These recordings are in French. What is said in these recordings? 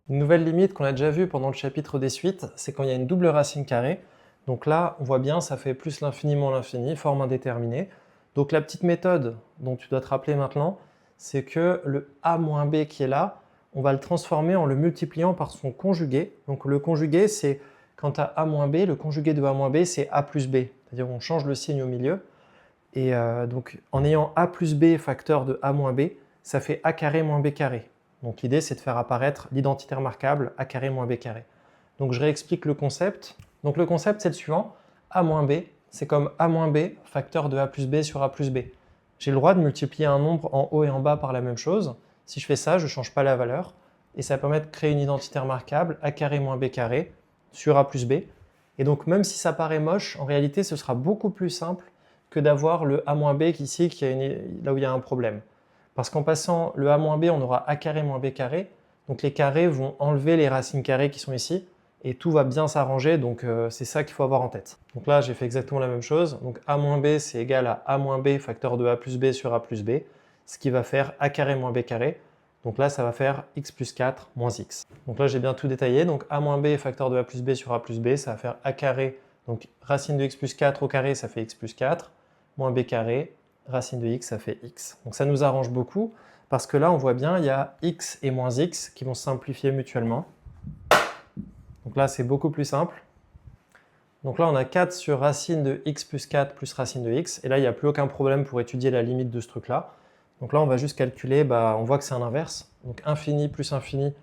Une nouvelle limite qu'on a déjà vue pendant le chapitre des suites, c'est quand il y a une double racine carrée. Donc là, on voit bien, ça fait plus l'infini moins l'infini, forme indéterminée. Donc la petite méthode dont tu dois te rappeler maintenant, c'est que le a moins b qui est là, on va le transformer en le multipliant par son conjugué. Donc le conjugué, c'est quand tu as a moins b, le conjugué de a moins b, c'est a plus b. C'est-à-dire on change le signe au milieu. Et donc en ayant a plus b facteur de a moins b, ça fait a carré moins b carré. Donc l'idée, c'est de faire apparaître l'identité remarquable a carré moins b carré. Donc je réexplique le concept. Donc le concept, c'est le suivant. A moins b, c'est comme a moins b facteur de a plus b sur a plus b. J'ai le droit de multiplier un nombre en haut et en bas par la même chose. Si je fais ça, je ne change pas la valeur. Et ça permet de créer une identité remarquable a carré moins b carré sur a plus b. Et donc même si ça paraît moche, en réalité, ce sera beaucoup plus simple que d'avoir le a moins b ici, là où il y a un problème. Parce qu'en passant le a moins b, on aura a carré moins b carré. Donc les carrés vont enlever les racines carrées qui sont ici. Et tout va bien s'arranger, donc c'est ça qu'il faut avoir en tête. Donc là, j'ai fait exactement la même chose. Donc a moins b, c'est égal à a moins b facteur de a plus b sur a plus b, ce qui va faire a carré moins b carré. Donc là, ça va faire x plus 4 moins x. Donc là, j'ai bien tout détaillé. Donc a moins b facteur de a plus b sur a plus b, ça va faire a carré. Donc racine de x plus 4 au carré, ça fait x plus 4, moins b carré, racine de x, ça fait x. Donc ça nous arrange beaucoup, parce que là, on voit bien, il y a x et moins x qui vont se simplifier mutuellement. Donc là, c'est beaucoup plus simple. Donc là, on a 4 sur racine de x plus 4 plus racine de x. Et là, il n'y a plus aucun problème pour étudier la limite de ce truc-là. Donc là, on va juste calculer, on voit que c'est un inverse. Donc infini plus infini,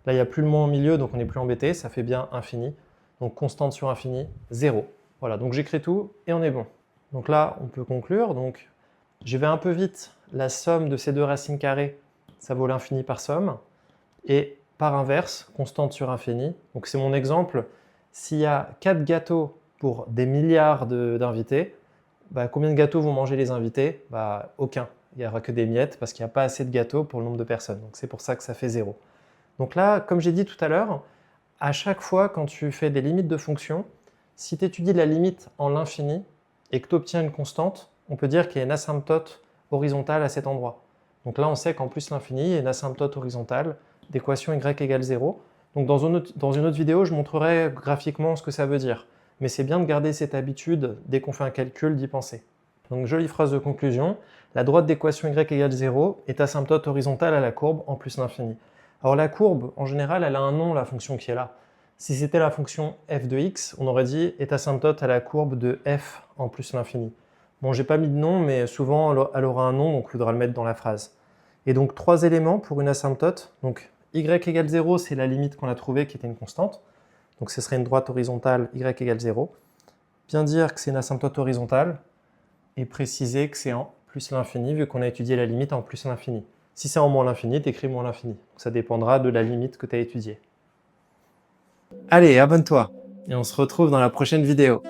là, il n'y a plus le moins au milieu, donc on n'est plus embêté. Ça fait bien infini. Donc constante sur infini, 0. Voilà, donc j'écris tout et on est bon. Donc là, on peut conclure. Donc je vais un peu vite. La somme de ces deux racines carrées, ça vaut l'infini par somme. Et par inverse, constante sur infini. Donc c'est mon exemple. S'il y a 4 gâteaux pour des milliards d'invités, combien de gâteaux vont manger les invités? Aucun. Il n'y aura que des miettes parce qu'il n'y a pas assez de gâteaux pour le nombre de personnes. Donc c'est pour ça que ça fait 0. Donc là, comme j'ai dit tout à l'heure, à chaque fois quand tu fais des limites de fonctions, si tu étudies la limite en l'infini et que tu obtiens une constante, on peut dire qu'il y a une asymptote horizontale à cet endroit. Donc là, on sait qu'en plus l'infini, il y a une asymptote horizontale d'équation y égale 0. Donc dans une autre vidéo, je montrerai graphiquement ce que ça veut dire. Mais c'est bien de garder cette habitude, dès qu'on fait un calcul, d'y penser. Donc jolie phrase de conclusion, la droite d'équation y égale 0 est asymptote horizontale à la courbe en plus l'infini. Alors la courbe, en général, elle a un nom, la fonction qui est là. Si c'était la fonction f de x, on aurait dit est asymptote à la courbe de f en plus l'infini. Bon, j'ai pas mis de nom, mais souvent elle aura un nom, donc il faudra le mettre dans la phrase. Et donc 3 éléments pour une asymptote. Donc y égale 0, c'est la limite qu'on a trouvée qui était une constante. Donc ce serait une droite horizontale y égale 0. Bien dire que c'est une asymptote horizontale et préciser que c'est en plus l'infini vu qu'on a étudié la limite en plus l'infini. Si c'est en moins l'infini, tu écris moins l'infini. Ça dépendra de la limite que tu as étudiée. Allez, abonne-toi et on se retrouve dans la prochaine vidéo.